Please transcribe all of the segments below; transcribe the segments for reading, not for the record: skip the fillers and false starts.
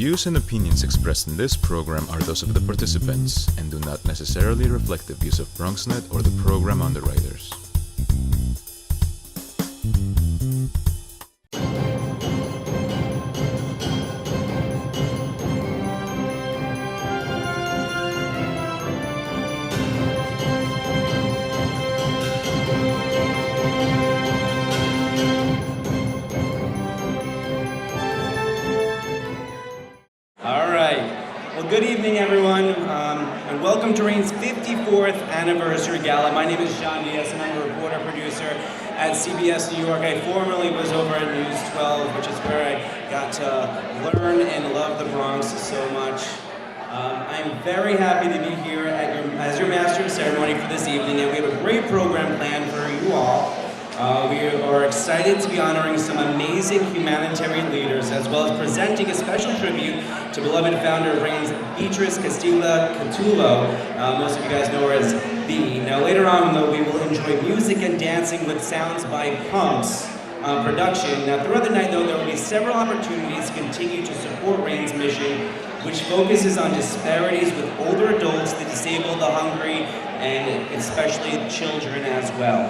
views and opinions expressed in this program are those of the participants and do not necessarily reflect the views of BronxNet or the program underwriters. Good evening, everyone, and welcome to Reign's 54th Anniversary Gala. My name is John Diaz, and I'm a reporter producer at CBS New York. I formerly was over at News 12, which is where I got to learn and love the Bronx so much. I'm very happy to be here as your master of ceremony for this evening, and we have a great program planned for you all. We are excited to be honoring some amazing humanitarian leaders, as well as presenting a special tribute to beloved founder of Reign's, Beatrice Castiglia-Catullo. Most of you guys know her as B. Now later on, though, we will enjoy music and dancing with sounds by Punk's production. Now throughout the night, though, there will be several opportunities to continue to support Reign's mission, which focuses on disparities with older adults, the disabled, the hungry, and especially children as well.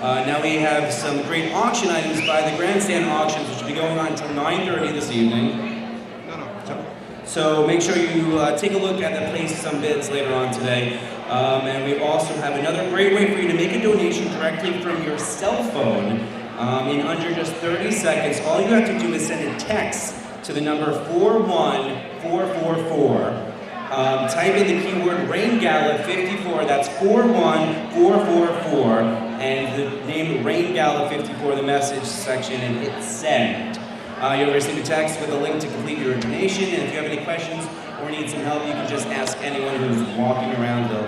Now we have some great auction items by the Grandstand Auctions, which will be going on until 9:30 this evening. So make sure you take a look at the places on bids later on today. And we also have another great way for you to make a donation directly from your cell phone in under just 30 seconds. All you have to do is send a text to the number 41444. Type in the keyword Rain Gala 54, that's 41444, and the name Rain Gala 54 in the message section, and hit send. You'll receive a text with a link to complete your donation, and if you have any questions or need some help, you can just ask anyone who's walking around. They'll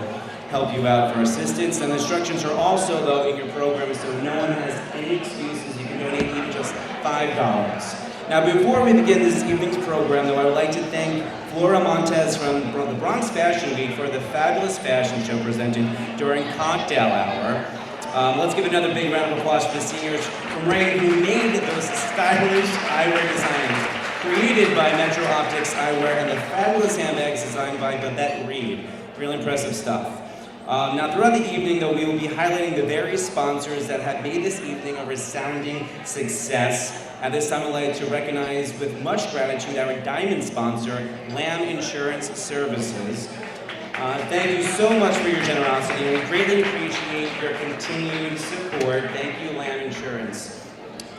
help you out for assistance. And the instructions are also, though, in your program, so no one has any excuses. You can donate even just $5. Now, before we begin this evening's program, though, I would like to thank Flora Montez from the Bronx Fashion Week for the fabulous fashion show presented during cocktail hour. Let's give another big round of applause for the seniors from Reign who made those stylish eyewear designs created by Metro Optics Eyewear and the fabulous handbags designed by Babette Reed. Real impressive stuff. Now throughout the evening, though, we will be highlighting the various sponsors that have made this evening a resounding success. At this time, I'd like to recognize with much gratitude our diamond sponsor, Lamb Insurance Services. Thank you so much for your generosity, and we greatly appreciate your continued support. Thank you, Lamb Insurance.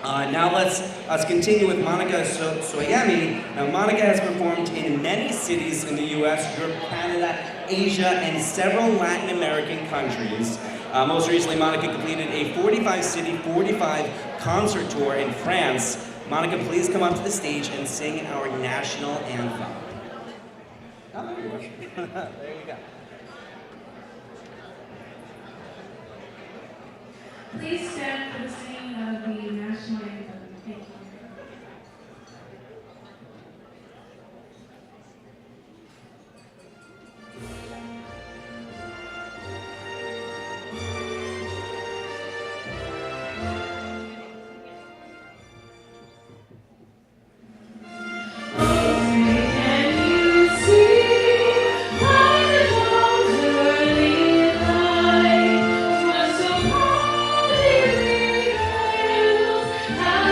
Now let's continue with Monica Soyemi. Now Monica has performed in many cities in the US, Europe, Canada, Asia, and several Latin American countries. Most recently, Monica completed a 45-city, 45 concert tour in France. Monica, please come up to the stage and sing our national anthem. Oh, there you go. There you go. Please stand for the singing of the national anthem. Thank you. How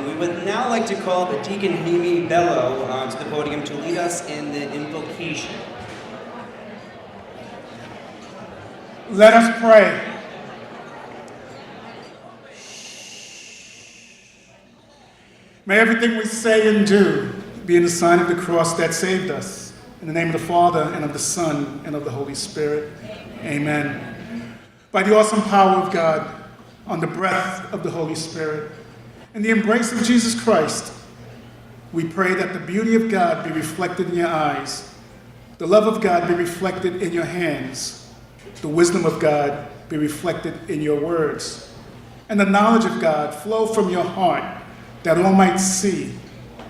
We would now like to call the Deacon Mimi Bello to the podium to lead us in the invocation. Let us pray. May everything we say and do be in the sign of the cross that saved us. In the name of the Father, and of the Son, and of the Holy Spirit. Amen. By the awesome power of God, on the breath of the Holy Spirit, in the embrace of Jesus Christ, we pray that the beauty of God be reflected in your eyes, the love of God be reflected in your hands, the wisdom of God be reflected in your words, and the knowledge of God flow from your heart, that all might see,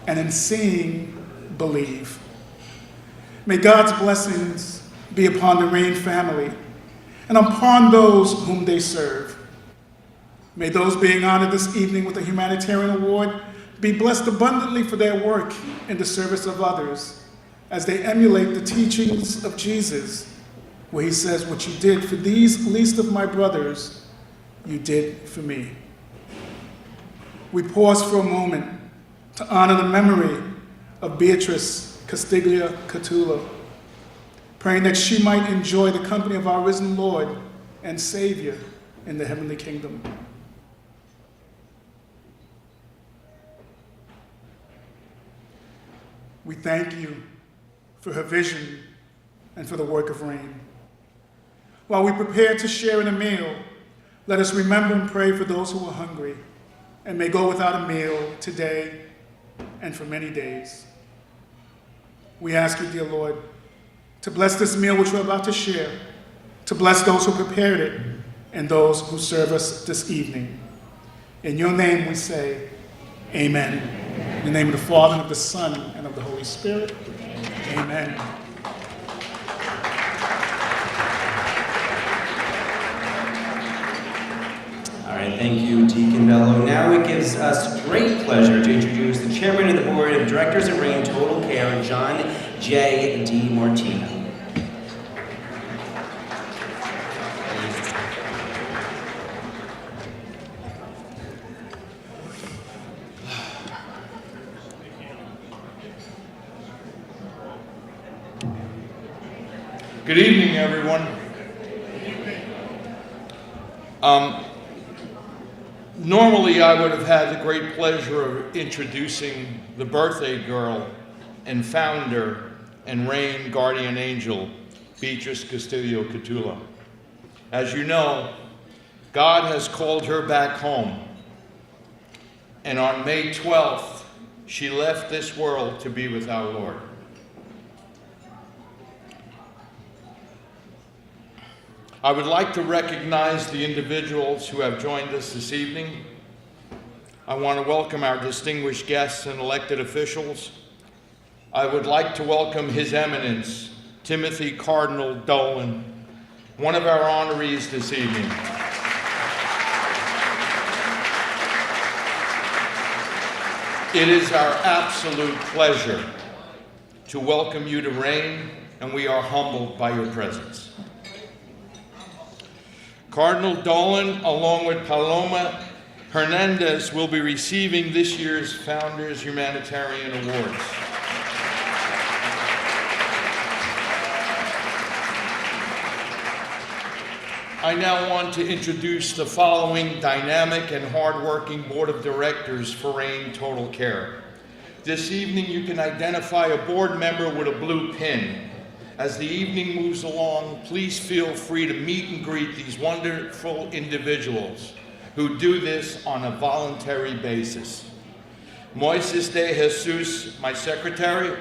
and in seeing, believe. May God's blessings be upon the Rain family, and upon those whom they serve. May those being honored this evening with a humanitarian award be blessed abundantly for their work in the service of others, as they emulate the teachings of Jesus, where he says, "What you did for these least of my brothers, you did for me." We pause for a moment to honor the memory of Beatrice Castiglia Catula, praying that she might enjoy the company of our risen Lord and Savior in the heavenly kingdom. We thank you for her vision and for the work of Rain. While we prepare to share in a meal, let us remember and pray for those who are hungry and may go without a meal today and for many days. We ask you, dear Lord, to bless this meal which we're about to share, to bless those who prepared it and those who serve us this evening. In your name we say, amen. In the name of the Father, and of the Son, and of the Holy Spirit, amen. All right, thank you, Deacon Bello. Now it gives us great pleasure to introduce the Chairman of the Board of Directors at Rain Total Care, John J. D. Martino. Good evening, everyone. Normally, I would have had the great pleasure of introducing the birthday girl and founder and Rain guardian angel, Beatrice Castillo Catula. As you know, God has called her back home, and on May 12th, she left this world to be with our Lord. I would like to recognize the individuals who have joined us this evening. I want to welcome our distinguished guests and elected officials. I would like to welcome His Eminence, Timothy Cardinal Dolan, one of our honorees this evening. It is our absolute pleasure to welcome you to Rain, and we are humbled by your presence. Cardinal Dolan, along with Paloma Hernandez, will be receiving this year's Founders Humanitarian Awards. I now want to introduce the following dynamic and hardworking Board of Directors for Rain Total Care. This evening you can identify a board member with a blue pin. As the evening moves along, please feel free to meet and greet these wonderful individuals who do this on a voluntary basis. Moises de Jesus, my secretary.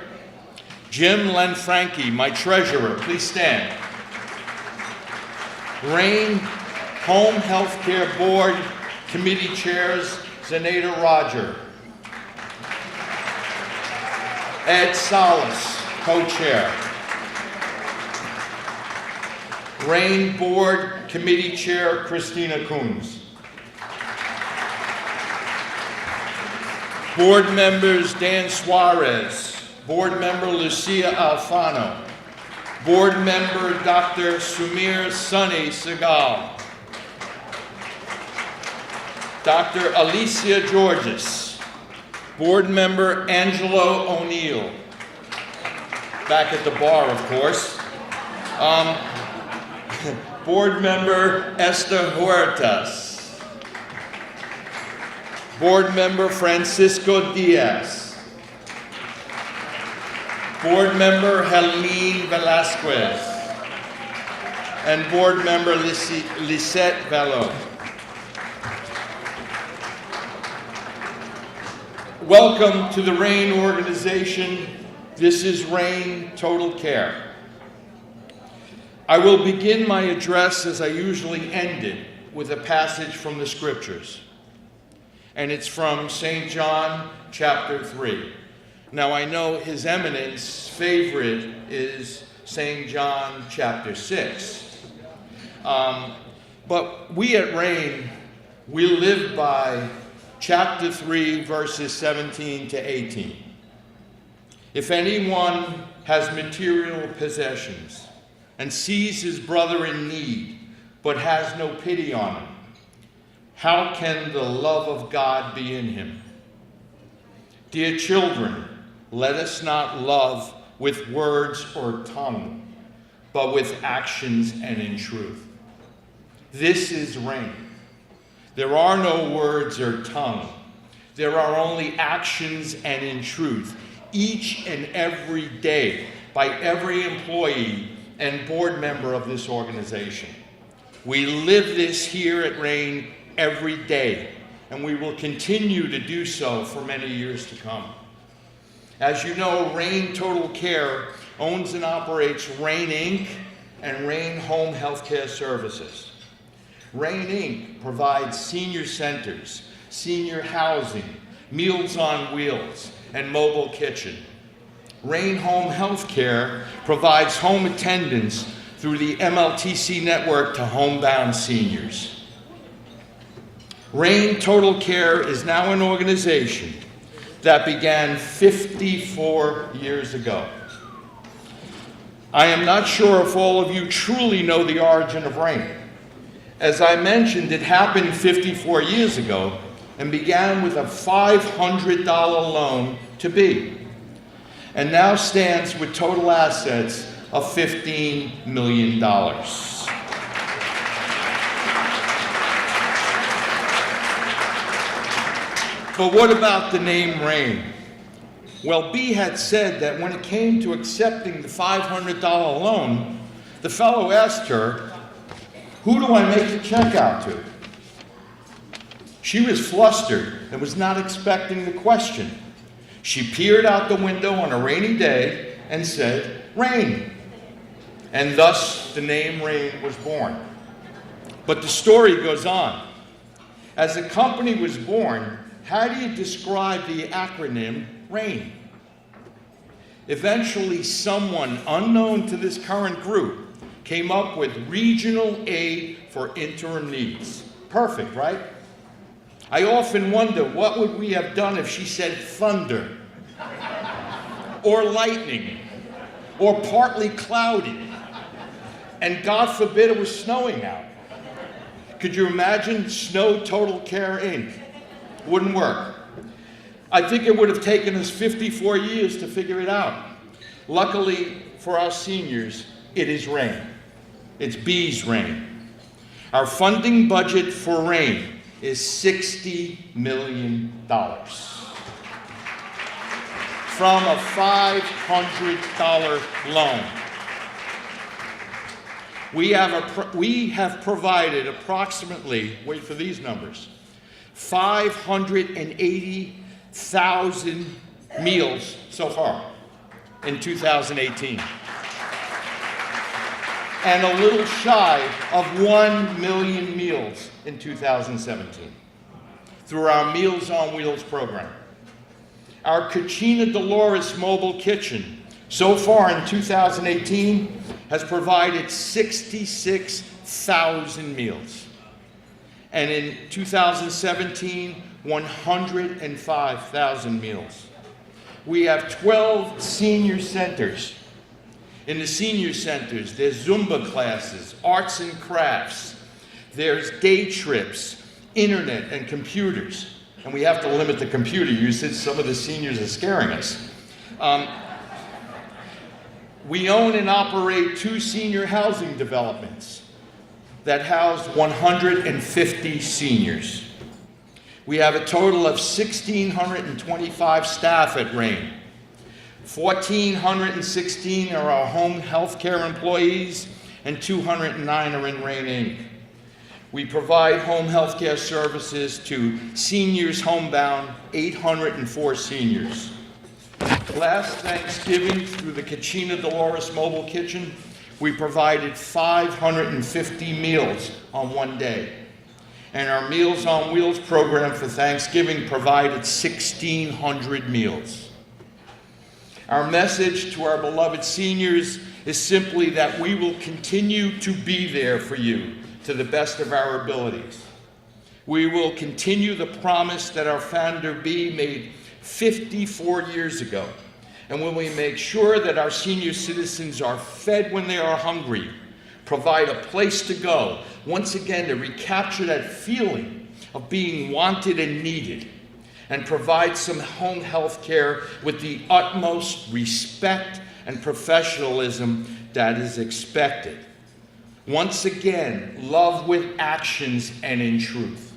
Jim Lanfranchi, my treasurer. Please stand. Rain Home Healthcare Board Committee Chairs, Zenaida Roger. Ed Salas, co-chair. Rain Board Committee Chair, Christina Coons. Board members, Dan Suarez. Board member, Lucia Alfano. Board member Dr. Sumir Sunny Segal. Dr. Alicia Georges. Board member Angelo O'Neill. Back at the bar, of course. Board member Esther Huertas. Board member Francisco Diaz. Board member Helene Velasquez. And board member Lisette Valo. Welcome to the RAIN organization. This is RAIN Total Care. I will begin my address as I usually end it, with a passage from the scriptures. And it's from St. John chapter 3. Now I know His Eminence's favorite is St. John chapter 6. But we at RAIN, we live by chapter 3, verses 17 to 18. If anyone has material possessions and sees his brother in need, but has no pity on him, how can the love of God be in him? Dear children, let us not love with words or tongue, but with actions and in truth. This is RAIN. There are no words or tongue. There are only actions and in truth, each and every day, by every employee and board member of this organization. We live this here at RAIN every day, and we will continue to do so for many years to come. As you know, RAIN Total Care owns and operates RAIN Inc. and RAIN Home Healthcare Services. RAIN Inc. provides senior centers, senior housing, Meals on Wheels, and mobile kitchen. RAIN Home Healthcare provides home attendance through the MLTC network to homebound seniors. RAIN Total Care is now an organization that began 54 years ago. I am not sure if all of you truly know the origin of RAIN. As I mentioned, it happened 54 years ago and began with a $500 loan to be, and now stands with total assets of $15 million. But what about the name RAIN? Well, B had said that when it came to accepting the $500 loan, the fellow asked her, "Who do I make the check out to?" She was flustered and was not expecting the question. She peered out the window on a rainy day and said, "RAIN." And thus the name RAIN was born. But the story goes on. As the company was born, how do you describe the acronym RAIN? Eventually, someone unknown to this current group came up with Regional Aid for Interim Needs. Perfect, right? I often wonder, what would we have done if she said thunder, or lightning, or partly cloudy, and God forbid it was snowing out? Could you imagine Snow Total Care Inc.? Wouldn't work. I think it would have taken us 54 years to figure it out. Luckily for our seniors, it is RAIN. It's B's RAIN. Our funding budget for RAIN is $60 million from a $500 loan. We have provided approximately, wait for these numbers, 580,000 meals so far in 2018. And a little shy of 1 million meals in 2017 through our Meals on Wheels program. Our Cucina Dolores mobile kitchen so far in 2018 has provided 66,000 meals. And in 2017, 105,000 meals. We have 12 senior centers In the senior centers, there's Zumba classes, arts and crafts, there's day trips, internet and computers. And we have to limit the computer usage. Some of the seniors are scaring us. We own and operate 2 senior housing developments that house 150 seniors. We have a total of 1,625 staff at RAIN. 1,416 are our home health care employees, and 209 are in RAIN Inc. We provide home health care services to seniors homebound, 804 seniors. Last Thanksgiving, through the Kachina Dolores Mobile Kitchen, we provided 550 meals on one day. And our Meals on Wheels program for Thanksgiving provided 1,600 meals. Our message to our beloved seniors is simply that we will continue to be there for you to the best of our abilities. We will continue the promise that our founder B made 54 years ago. And when we make sure that our senior citizens are fed when they are hungry, provide a place to go, once again to recapture that feeling of being wanted and needed, and provide some home health care with the utmost respect and professionalism that is expected. Once again, love with actions and in truth.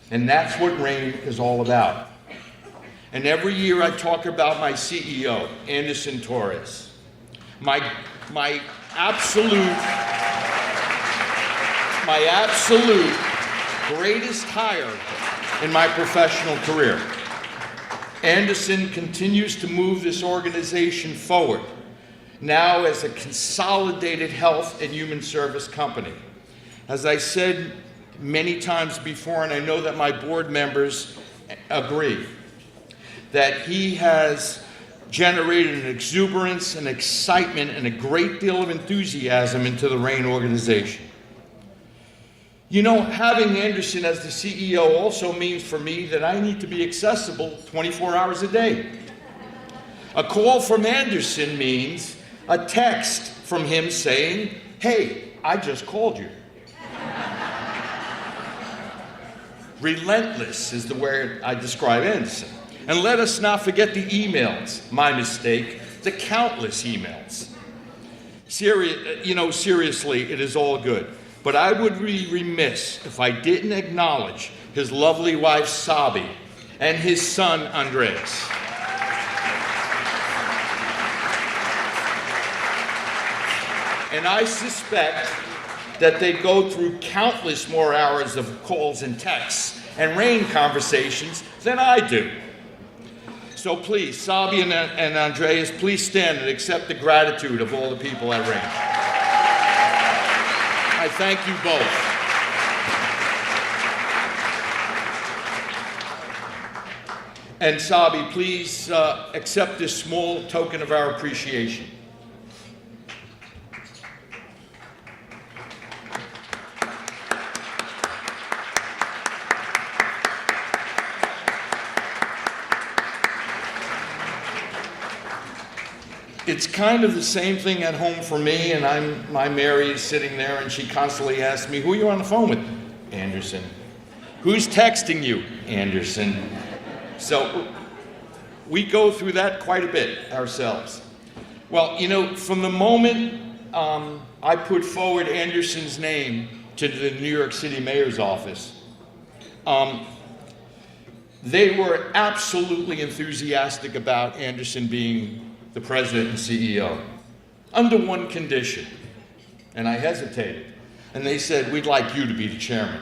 And that's what RAIN is all about. And every year I talk about my CEO, Anderson Torres, my absolute greatest hire in my professional career. Anderson continues to move this organization forward, now as a consolidated health and human service company. As I said many times before, and I know that my board members agree, that he has generated an exuberance and excitement and a great deal of enthusiasm into the RAIN organization. You know, having Anderson as the CEO also means for me that I need to be accessible 24 hours a day. A call from Anderson means a text from him saying, "Hey, I just called you." Relentless is the word I describe Anderson. And let us not forget the emails, my mistake, the countless emails. Seriously, it is all good. But I would be remiss if I didn't acknowledge his lovely wife, Sabi, and his son, Andres. And I suspect that they go through countless more hours of calls and texts and RAIN conversations than I do. So please, Sabi and Andreas, please stand and accept the gratitude of all the people at RAIN. I thank you both. And Sabi, please accept this small token of our appreciation. It's kind of the same thing at home for me, and my Mary is sitting there, and she constantly asks me, "Who are you on the phone with?" "Anderson." "Who's texting you?" "Anderson." So we go through that quite a bit ourselves. Well, you know, from the moment I put forward Anderson's name to the New York City Mayor's office, they were absolutely enthusiastic about Anderson being the president and CEO, under one condition. And I hesitated. And they said, "We'd like you to be the chairman."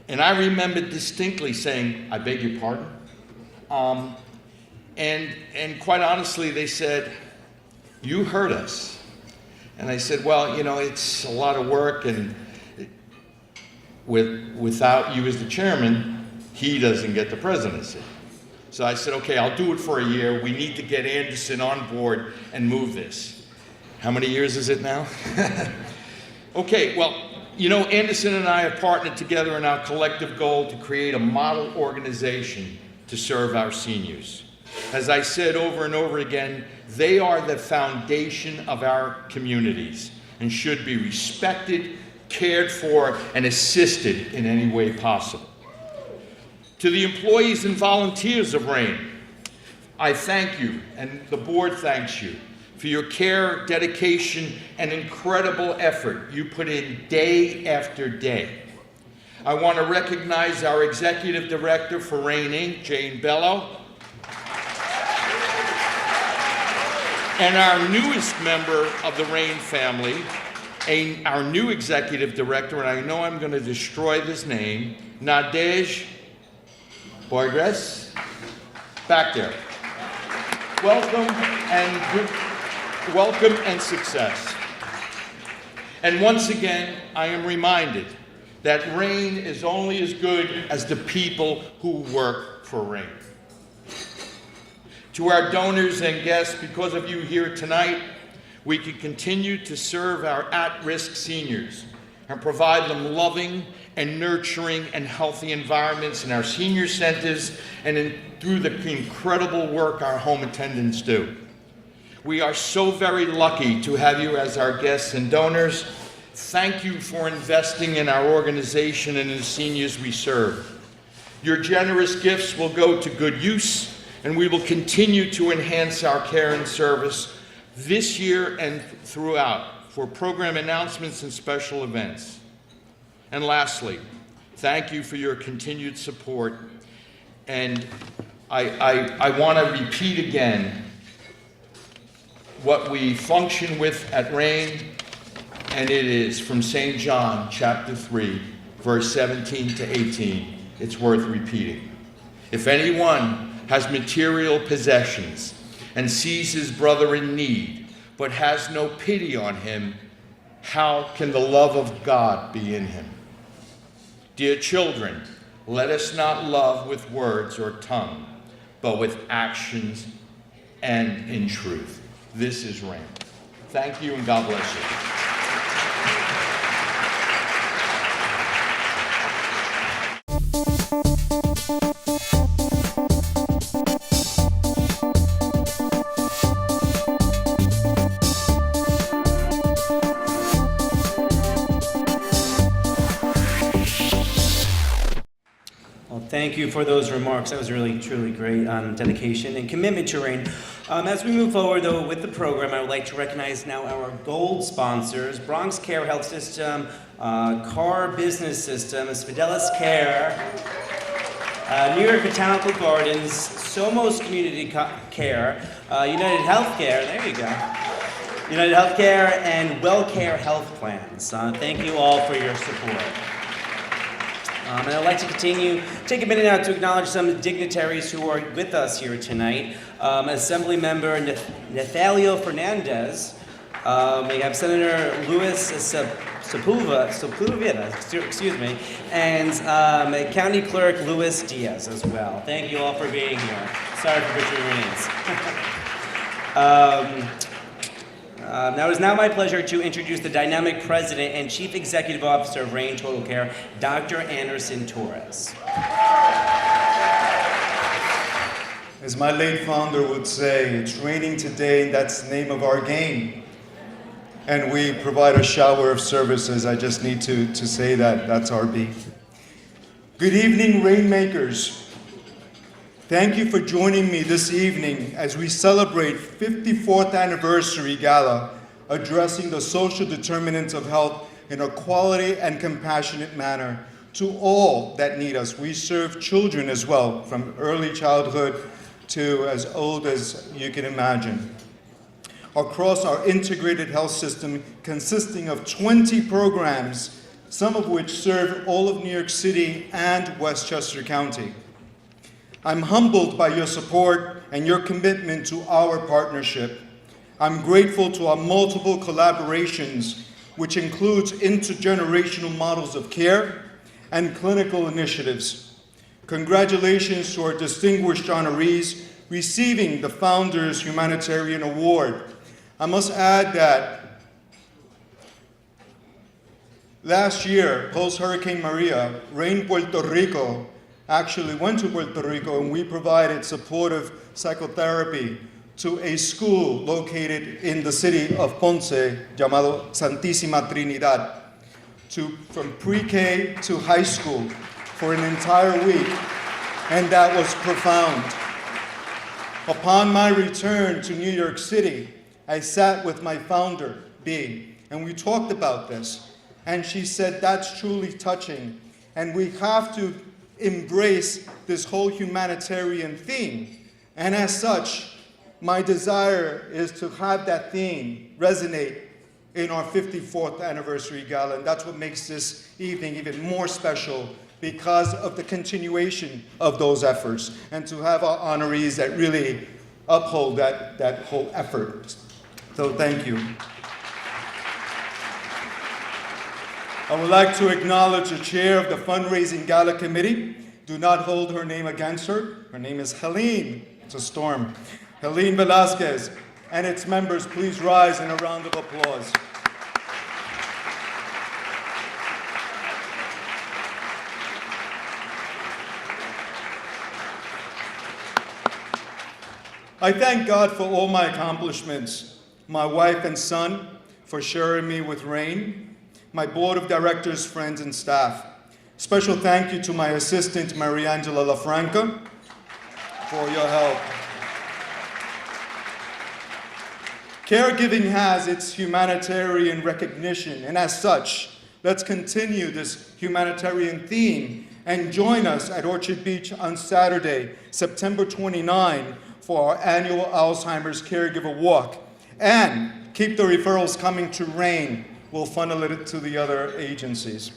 And I remember distinctly saying, "I beg your pardon?" And quite honestly, they said, "You heard us." And I said, "Well, you know, it's a lot of work, and without you as the chairman, he doesn't get the presidency." So I said, "Okay, I'll do it for a year. We need to get Anderson on board and move this." How many years is it now? Okay, well, you know, Anderson and I have partnered together in our collective goal to create a model organization to serve our seniors. As I said over and over again, they are the foundation of our communities and should be respected, cared for, and assisted in any way possible. To the employees and volunteers of RAIN, I thank you, and the board thanks you, for your care, dedication, and incredible effort you put in day after day. I want to recognize our Executive Director for RAIN Inc., Jane Bello, and our newest member of the RAIN family, our new Executive Director, and I know I'm going to destroy this name, Nadej Borges, back there. Welcome and success. And once again, I am reminded that RAIN is only as good as the people who work for RAIN. To our donors and guests, because of you here tonight, we can continue to serve our at-risk seniors and provide them loving and nurturing and healthy environments in our senior centers and through the incredible work our home attendants do. We are so very lucky to have you as our guests and donors. Thank you for investing in our organization and in the seniors we serve. Your generous gifts will go to good use, and we will continue to enhance our care and service this year and throughout for program announcements and special events. And lastly, thank you for your continued support. And I want to repeat again what we function with at RAIN, and it is from St. John chapter 3, verse 17 to 18. It's worth repeating. If anyone has material possessions and sees his brother in need, but has no pity on him, how can the love of God be in him? Dear children, let us not love with words or tongue, but with actions and in truth. This is RAIN. Thank you and God bless you. Thank you for those remarks. That was really, truly great on dedication and commitment to RAIN. As we move forward, though, with the program, I would like to recognize now our gold sponsors: Bronx Care Health System, Car Business System, Fidelis Care, New York Botanical Gardens, Somos Community Care, United Healthcare, there you go, United Healthcare, and WellCare Health Plans. Thank you all for your support. And I'd like to take a minute now to acknowledge some dignitaries who are with us here tonight. Assembly Member Nathalio Fernandez. We have Senator Luis Sepulveda, and County Clerk Luis Diaz as well. Thank you all for being here. Sorry for butchering your names. Now it is now my pleasure to introduce the dynamic President and Chief Executive Officer of RAIN Total Care, Dr. Anderson Torres. As my late founder would say, it's raining today, and that's the name of our game. And we provide a shower of services. I just need to say that. That's our beat. Good evening, Rainmakers. Thank you for joining me this evening as we celebrate 54th Anniversary Gala, addressing the social determinants of health in a quality and compassionate manner to all that need us. We serve children as well, from early childhood to as old as you can imagine. Across our integrated health system, consisting of 20 programs, some of which serve all of New York City and Westchester County. I'm humbled by your support and your commitment to our partnership. I'm grateful to our multiple collaborations, which includes intergenerational models of care and clinical initiatives. Congratulations to our distinguished honorees receiving the Founders Humanitarian Award. I must add that last year, post-Hurricane Maria, RAIN Puerto Rico actually went to Puerto Rico, and we provided supportive psychotherapy to a school located in the city of Ponce, llamado Santísima Trinidad, from pre-K to high school for an entire week, and that was profound. Upon my return to New York City, I sat with my founder, B, and we talked about this, and she said, that's truly touching, and we have to embrace this whole humanitarian theme, and as such, my desire is to have that theme resonate in our 54th anniversary gala, and that's what makes this evening even more special, because of the continuation of those efforts, and to have our honorees that really uphold that whole effort. So thank you. I would like to acknowledge the chair of the fundraising gala committee. Do not hold her name against her. Her name is Helene. It's a storm. Helene Velasquez. And its members, please rise in a round of applause. I thank God for all my accomplishments, my wife and son for sharing me with Rain, my board of directors, friends, and staff. Special thank you to my assistant, Mariangela LaFranca, for your help. Caregiving has its humanitarian recognition, and as such, let's continue this humanitarian theme and join us at Orchard Beach on Saturday, September 29, for our annual Alzheimer's Caregiver Walk. And keep the referrals coming to RAIN. We'll funnel it to the other agencies.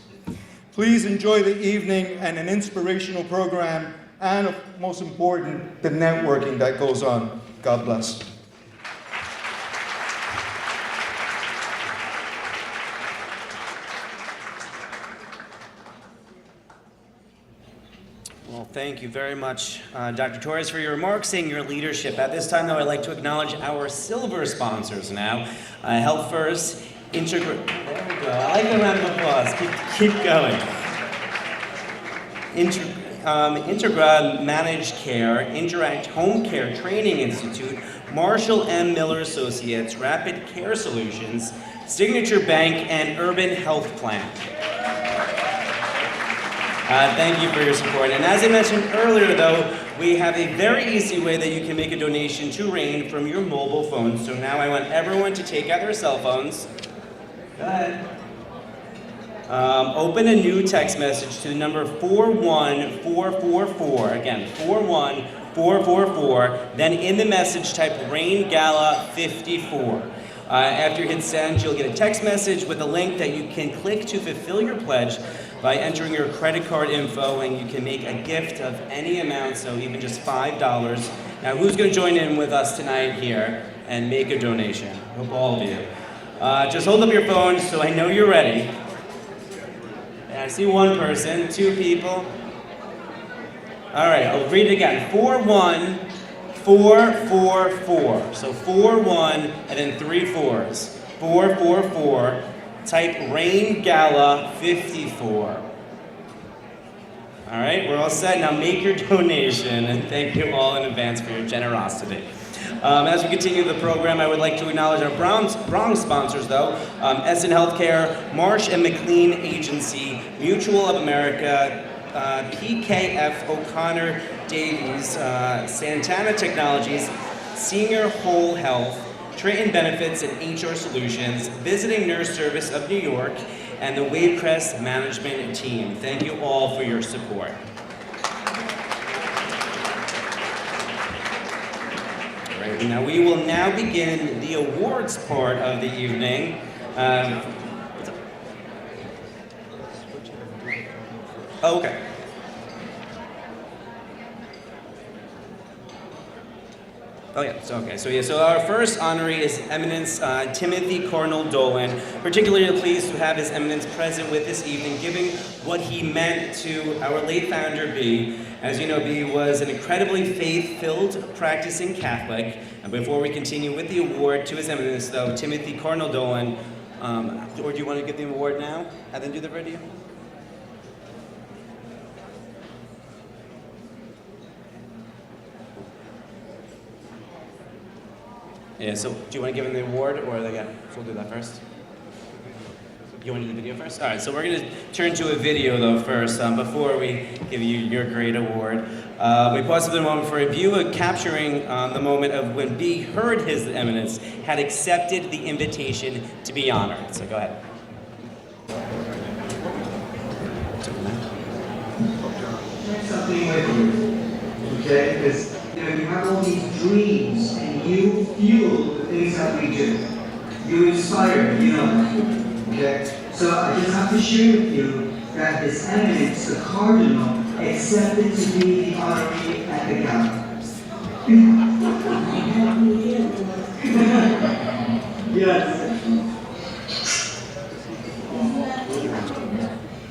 Please enjoy the evening and an inspirational program, and most important, the networking that goes on. God bless. Well, thank you very much, Dr. Torres, for your remarks and your leadership. At this time, though, I'd like to acknowledge our silver sponsors now. Health First, there we go. I like the round of applause. Keep going. Integra Managed Care, Interact Home Care Training Institute, Marshall M. Miller Associates, Rapid Care Solutions, Signature Bank, and Urban Health Plan. Thank you for your support. And as I mentioned earlier, though, we have a very easy way that you can make a donation to RAIN from your mobile phone. So now I want everyone to take out their cell phones. Go ahead. Open a new text message to the number 41444. Again, 41444. Then in the message, type RAIN Gala 54. After you hit send, you'll get a text message with a link that you can click to fulfill your pledge by entering your credit card info, and you can make a gift of any amount, so even just $5. Now, who's going to join in with us tonight here and make a donation? I hope all of you. Just hold up your phone so I know you're ready. And I see one person, two people. All right, I'll read it again. 41444. So 41 and then 3 4s. 444. Type RAIN Gala 54. All right, we're all set. Now make your donation, and thank you all in advance for your generosity. As we continue the program, I would like to acknowledge our Bronx sponsors, though. Essen Healthcare, Marsh and McLean Agency, Mutual of America, PKF O'Connor Davies, Santana Technologies, Senior Whole Health, Triton Benefits and HR Solutions, Visiting Nurse Service of New York, and the Wavecrest Management Team. Thank you all for your support. All right, now we will now begin the awards part of the evening. Okay. Oh yeah, so our first honoree is Eminence Timothy Cornell Dolan. Particularly pleased to have His Eminence present with this evening, giving what he meant to our late founder, B. As you know, B was an incredibly faith-filled practicing Catholic. And before we continue with the award to His Eminence, though, Timothy Cornell Dolan, or do you want to give the award now and then do the video? Yeah, so do you want to give him the award, or so we'll do that first? You want to do the video first? All right, so we're going to turn to a video, though, first, before we give you your great award. We paused for a moment for a view of capturing the moment of when B heard His Eminence had accepted the invitation to be honored. So go ahead. Something with you, okay? Because you have all these dreams, and you fuel the things that we do. You inspire, okay? So I just have to share with you that His Eminence, the Cardinal, accepted to be the honoree at the gala. Yes.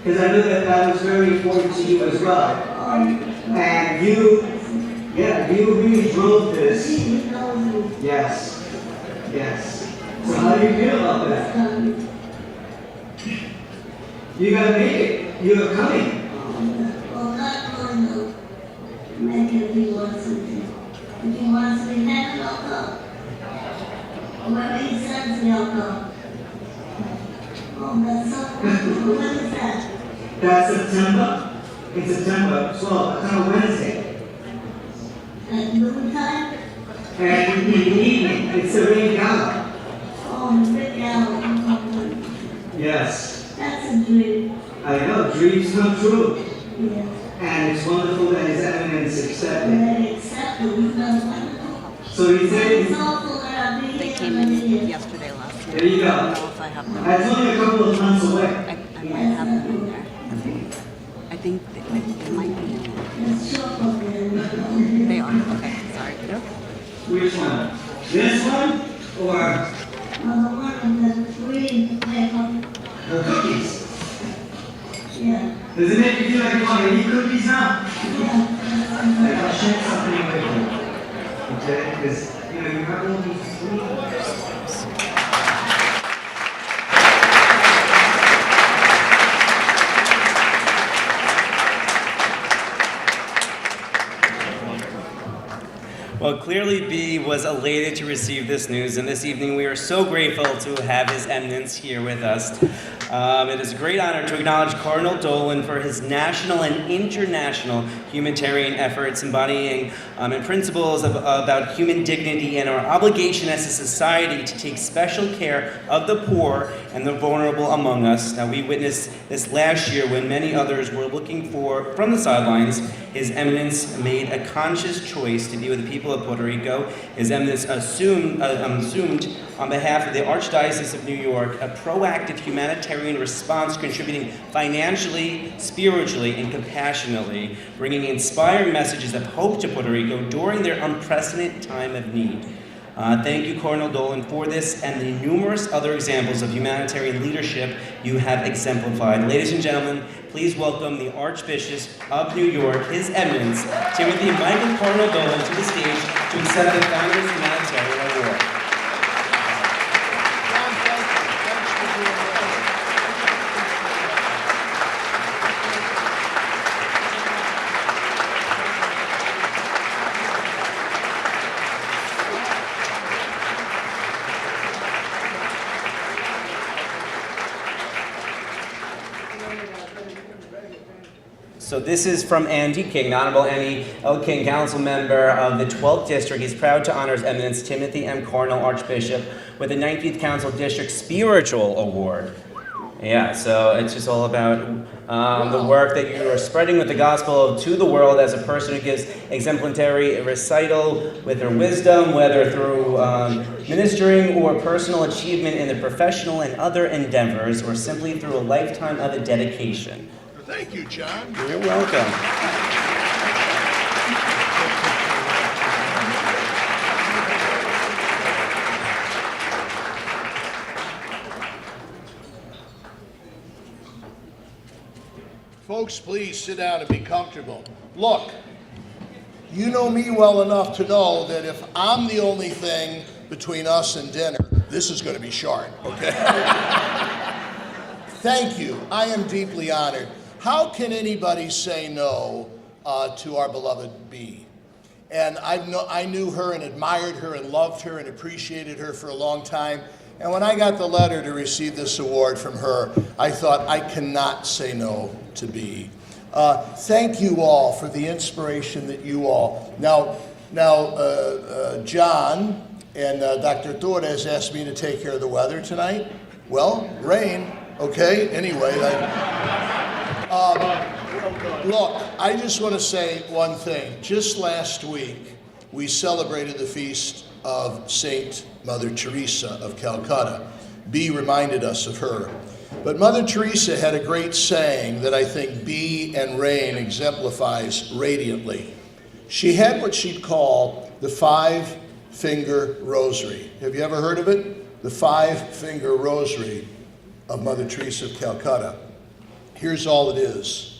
Because I know that was very important to you as well. And you really drove this. Yes. So how do you feel about that? You gotta make it. You're coming. Well, God will make it if He wants something. If He wants me to have it, I'll go. Wherever He sends me, I'll go. Oh, that's so wonderful. When is that? That's September. In September 12th. That's on a Wednesday. At noontime? And in the evening, it's the Rain Gala. Oh, the big gala. Yes. That's a dream. I know, dreams come true. Yes. And it's wonderful that His Eminence accepted. When I accept it, we've done wonderful. So he It's said, awful that I'll be They here came when it in is. yesterday, last night. there you I don't go. know if I have them. It's only a couple of months away. I might have them in there. I think they might be in there. It's chocolate there. They are. Okay, sorry. Which one? This one or Well, the one with the green paper. the cookies? Yeah. Does it make you feel like you want to eat cookies now? Yeah. Like I'll share something with you. Okay? Because, you have all these dreams. Well, clearly B was elated to receive this news, and this evening we are so grateful to have His Eminence here with us. It is a great honor to acknowledge Cardinal Dolan for his national and international humanitarian efforts embodying principles about human dignity and our obligation as a society to take special care of the poor and the vulnerable among us. Now, we witnessed this last year when many others were looking from the sidelines. His Eminence made a conscious choice to be with the people of Puerto Rico. His Eminence assumed on behalf of the Archdiocese of New York a proactive humanitarian response, contributing financially, spiritually, and compassionately, bringing inspiring messages of hope to Puerto Rico during their unprecedented time of need. Thank you, Cardinal Dolan, for this and the numerous other examples of humanitarian leadership you have exemplified. Ladies and gentlemen, please welcome the Archbishop of New York, His Eminence, Timothy Michael Cardinal Dolan, to the stage to accept the Founders Humanitarian Award. So this is from Andy King, the Honorable Andy L. King, Council Member of the 12th District. He's proud to honor His Eminence Timothy M. Cardinal, Archbishop, with the 19th Council District Spiritual Award. Yeah, so it's just all about the work that you are spreading with the gospel to the world as a person who gives exemplary recital with her wisdom, whether through ministering or personal achievement in the professional and other endeavors, or simply through a lifetime of a dedication. Thank you, John. You're welcome. Folks, please sit down and be comfortable. Look, you know me well enough to know that if I'm the only thing between us and dinner, this is going to be short, okay? Thank you. I am deeply honored. How can anybody say no to our beloved B? And I knew her and admired her and loved her and appreciated her for a long time. And when I got the letter to receive this award from her, I thought, I cannot say no to B. Thank you all for the inspiration that you all. Now, John and Dr. Torres asked me to take care of the weather tonight. Well, rain, okay, anyway. Look, I just want to say one thing. Just last week, we celebrated the feast of Saint Mother Teresa of Calcutta. B reminded us of her. But Mother Teresa had a great saying that I think B and Rain exemplifies radiantly. She had what she'd call the 5-finger rosary. Have you ever heard of it? The 5-finger rosary of Mother Teresa of Calcutta. Here's all it is.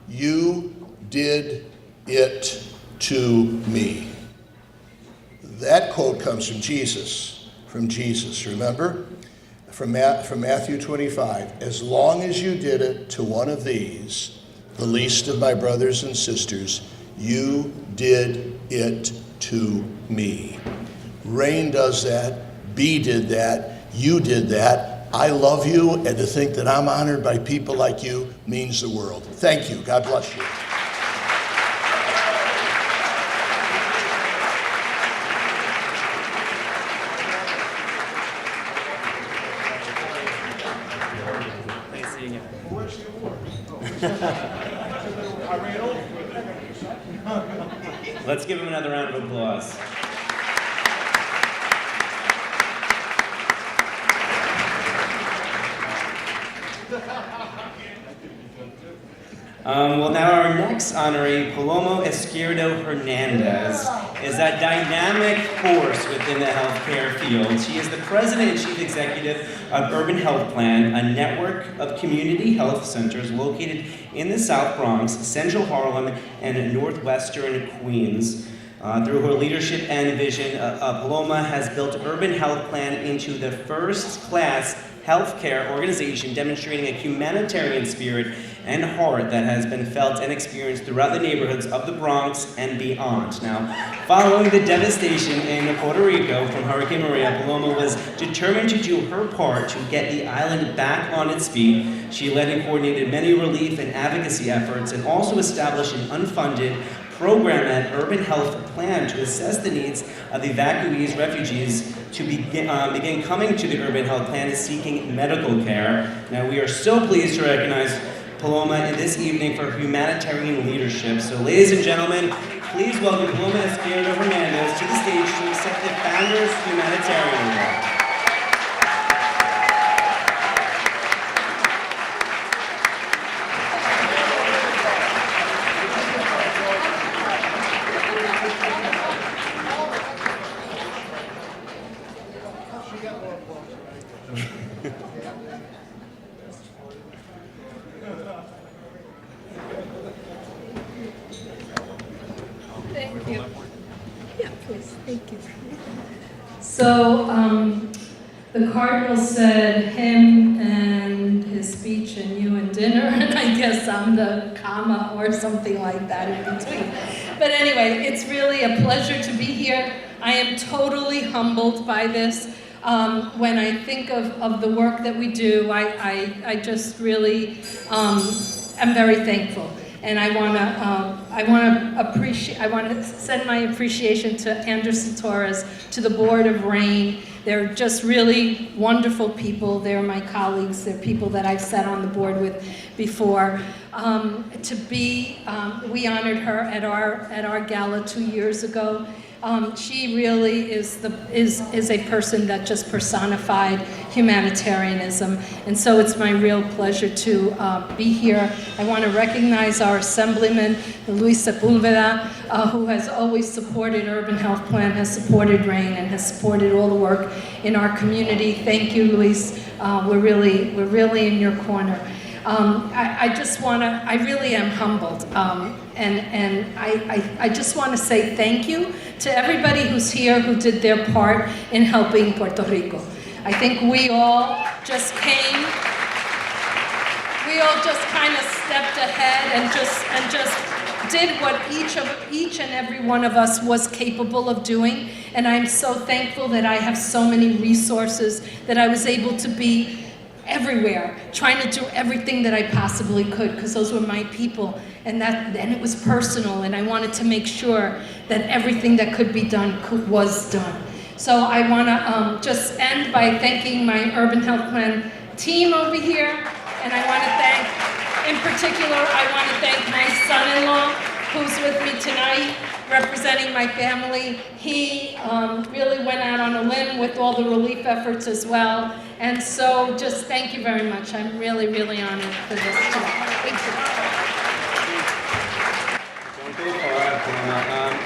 You did it to me. That quote comes from Jesus, remember? From Matthew 25. As long as you did it to one of these, the least of my brothers and sisters, you did it to me. Rain does that, B did that, you did that. I love you, and to think that I'm honored by people like you means the world. Thank you. God bless you. Nice seeing you. Where's the award? I ran over with it. Let's give him another round of applause. Well, now our next honoree, Paloma Izquierdo Hernandez, is a dynamic force within the healthcare field. She is the president and chief executive of Urban Health Plan, a network of community health centers located in the South Bronx, Central Harlem, and Northwestern Queens. Through her leadership and vision, Paloma has built Urban Health Plan into the first-class healthcare organization demonstrating a humanitarian spirit and heart that has been felt and experienced throughout the neighborhoods of the Bronx and beyond. Now, following the devastation in Puerto Rico from Hurricane Maria, Paloma was determined to do her part to get the island back on its feet. She led and coordinated many relief and advocacy efforts and also established an unfunded program at Urban Health Plan to assess the needs of evacuees, refugees, to begin coming to the Urban Health Plan and seeking medical care. Now, we are so pleased to recognize Paloma this evening for humanitarian leadership. So, ladies and gentlemen, please welcome Paloma Izquierdo Hernandez to the stage to accept the Founders Humanitarian Award. Thank you. Yeah, please, thank you. So, the Cardinal said him and his speech and you and dinner, and I guess I'm the comma or something like that in between. But anyway, it's really a pleasure to be here. I am totally humbled by this. When I think of the work that we do, I just really am very thankful. And I want to send my appreciation to Anderson Torres, to the board of RAIN. They're just really wonderful people. They're my colleagues. They're people that I've sat on the board with before. We honored her at our gala 2 years ago. She really is a person that just personified humanitarianism, and so it's my real pleasure to be here. I want to recognize our Assemblyman, Luis Sepulveda, who has always supported Urban Health Plan, has supported RAIN, and has supported all the work in our community. Thank you, Luis. We're really in your corner. I really am humbled, and I just want to say thank you to everybody who's here who did their part in helping Puerto Rico. I think we all just came we all just kind of stepped ahead and just did what each and every one of us was capable of doing. And I'm so thankful that I have so many resources that I was able to be everywhere, trying to do everything that I possibly could, because those were my people. And it was personal, and I wanted to make sure that everything that could be done was done. So I want to just end by thanking my Urban Health Plan team over here, and I want to thank, in particular, I want to thank my son-in-law, who's with me tonight, representing my family. He really went out on a limb with all the relief efforts as well. And so just thank you very much. I'm really, really honored for this today. Thank you. Don't go far.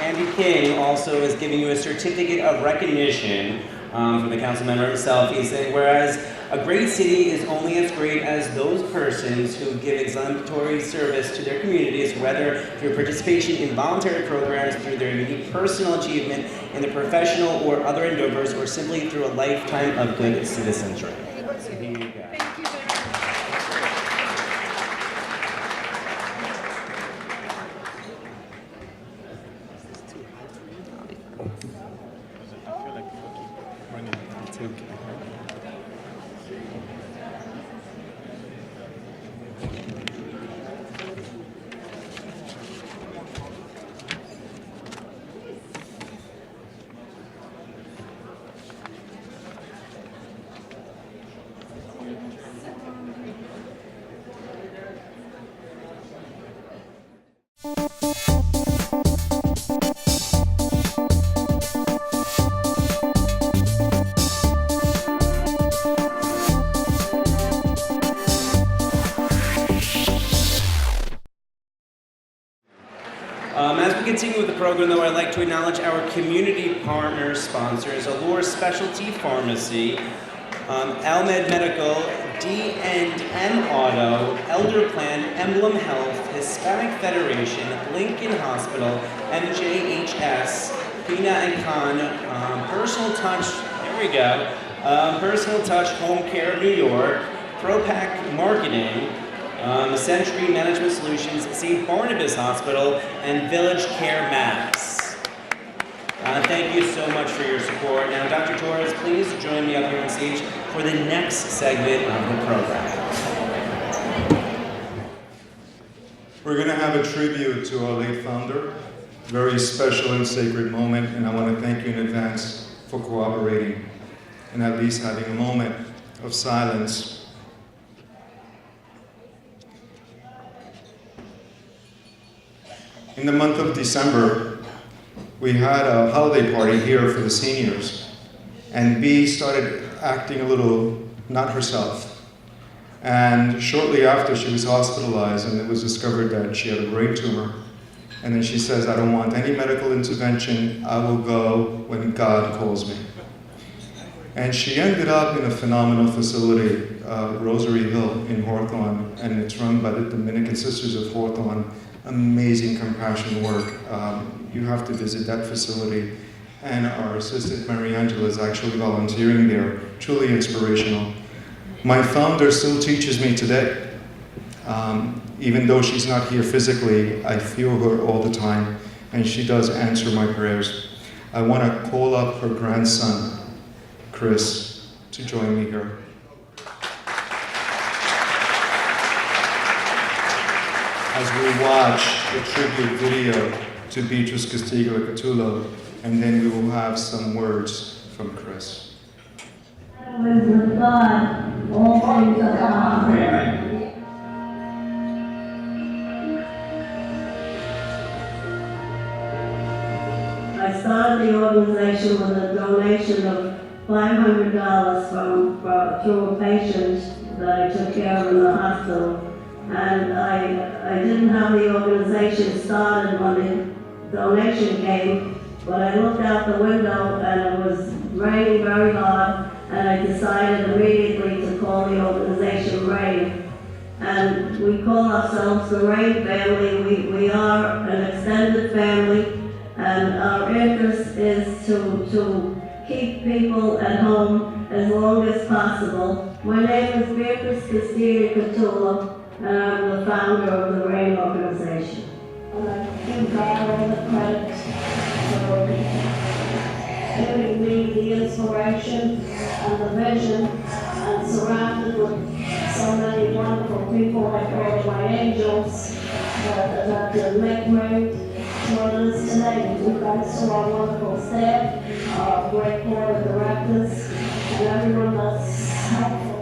Andy King also is giving you a certificate of recognition from the council member himself. He's saying, whereas a great city is only as great as those persons who give exemplary service to their communities, whether through participation in voluntary programs, through their unique personal achievement in their professional or other endeavors, or simply through a lifetime of good citizenry. So here you go. Thank you very much. As we continue with the program, though, I'd like to acknowledge our community partner sponsors: Allure Specialty Pharmacy, Almed Medical, D&M Auto, Elder Plan, Emblem Health, Hispanic Federation, Lincoln Hospital, MJHS, Pina and Khan, Personal Touch, there we go, Personal Touch Home Care New York, ProPac Marketing, Century Management Solutions, St. Barnabas Hospital, and Village Care Max. Thank you so much for your support. Now, Dr. Torres, please join me up here on stage for the next segment of the program. We're going to have a tribute to our late founder, very special and sacred moment, and I want to thank you in advance for cooperating and at least having a moment of silence. In the month of December, we had a holiday party here for the seniors, and Bea started acting a little not herself. And shortly after, she was hospitalized, and it was discovered that she had a brain tumor. And then she says, "I don't want any medical intervention. I will go when God calls me." And she ended up in a phenomenal facility, Rosary Hill in Hawthorne, and it's run by the Dominican Sisters of Hawthorne. Amazing compassion work. You have to visit that facility. And our assistant, Mary Angela, is actually volunteering there. Truly inspirational. My founder still teaches me today. Even though she's not here physically, I feel her all the time, and she does answer my prayers. I want to call up her grandson, Chris, to join me here. As we watch the tribute video to Beatrice Castiglia-Catullo, and then we will have some words from Chris. With God, all things are possible. I started the organization with a donation of $500 through a patient that I took care of in the hospital. And I didn't have the organization started when the donation came, but I looked out the window and it was raining very hard, and I decided immediately to call the organization RAIN. And we call ourselves the RAIN family. We are an extended family, and our interest is to keep people at home as long as possible. My name is Beatrice Castiglia-Catullo. and I'm the founder of the RAIN organization. And I give God all the credit for giving me the inspiration and the vision, and surrounded with so many wonderful people. I call them my angels that make way for us today. You guys to our wonderful staff, our great board of directors, and everyone that's helpful.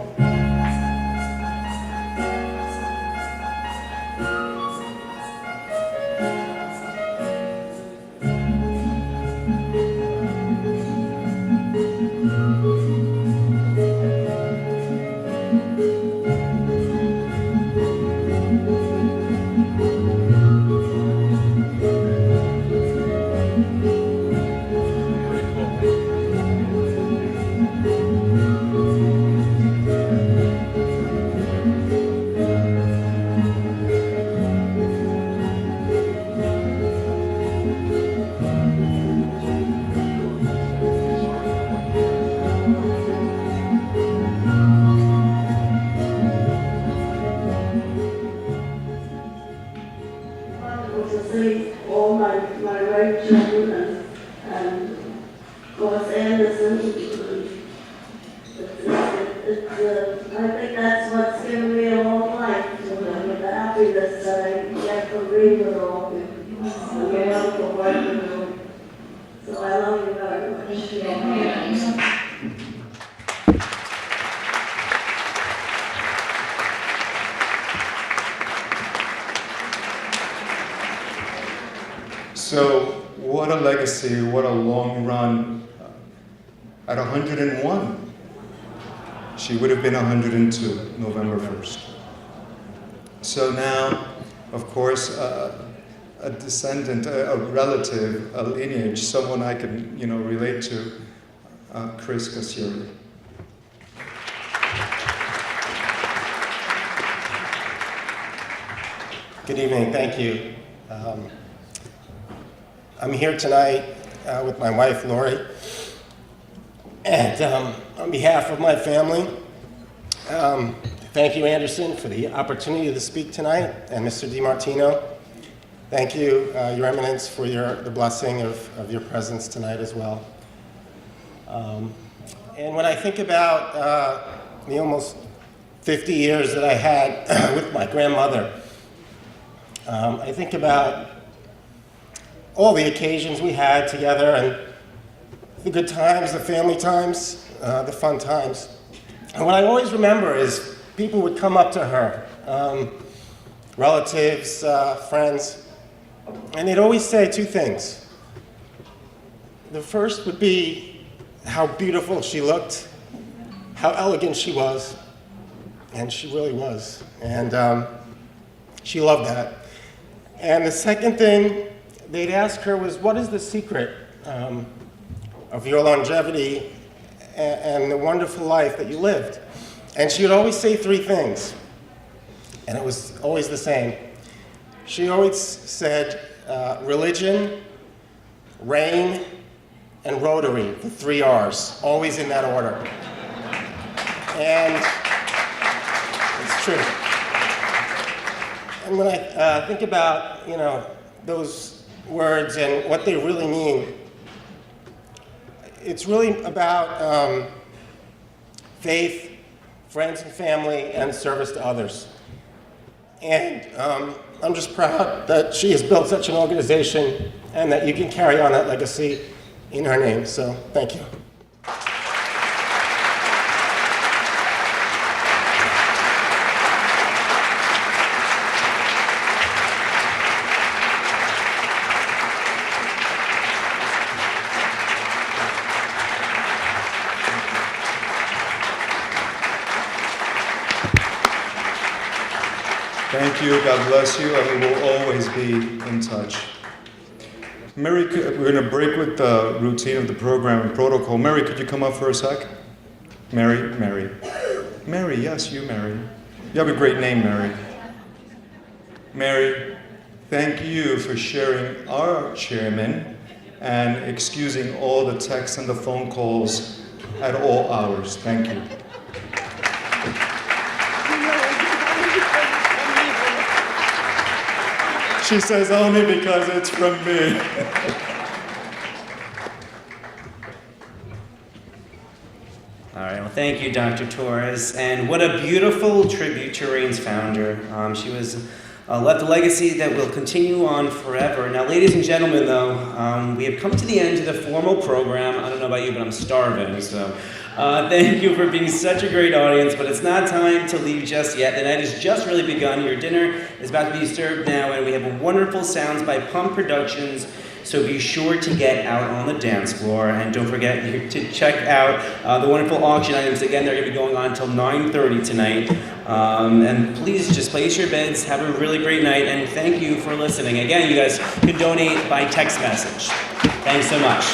To see all my grandchildren and of course Anderson. I think that's what's given me a long life, with the happiness that I get from being with all of you. And your help for working with you. So I love you very much. So, what a legacy, what a long run. At 101, she would have been 102, November 1st. So now, of course, a descendant, a relative, a lineage, someone I can, relate to, Chris Cassieri. Good evening, thank you. I'm here tonight with my wife, Lori, and on behalf of my family, thank you, Anderson, for the opportunity to speak tonight, and Mr. DiMartino, thank you, Your Eminence, for the blessing of your presence tonight as well. And when I think about the almost 50 years that I had with my grandmother, I think about all the occasions we had together and the good times, the family times, the fun times. And what I always remember is people would come up to her, relatives, friends, and they'd always say two things. The first would be how beautiful she looked, how elegant she was, and she really was. And she loved that. And the second thing they'd ask her was, what is the secret of your longevity and the wonderful life that you lived? And she would always say three things, and it was always the same. She always said religion, rain, and Rotary, the 3 R's, always in that order. And it's true. And when I think about, those words and what they really mean, it's really about faith, friends and family, and service to others. And I'm just proud that she has built such an organization and that you can carry on that legacy in her name. So thank you. Thank you, God bless you, and we will always be in touch. Mary, we're going to break with the routine of the program and protocol. Mary, could you come up for a sec? Mary, yes, you, Mary. You have a great name, Mary. Mary, thank you for sharing our chairman and excusing all the texts and the phone calls at all hours. Thank you. She says only because it's from me. All right, well, thank you, Dr. Torres. And what a beautiful tribute to Rain's founder. She was left a legacy that will continue on forever. Now, ladies and gentlemen, though, we have come to the end of the formal program. I don't know about you, but I'm starving, so thank you for being such a great audience, but it's not time to leave just yet. The night has just really begun. Your dinner is about to be served now, and we have wonderful sounds by Pump Productions. So be sure to get out on the dance floor, and don't forget to check out the wonderful auction items. Again, they're going to be going on until 9:30 tonight. And please just place your bids, have a really great night, and thank you for listening. Again, you guys can donate by text message. Thanks so much.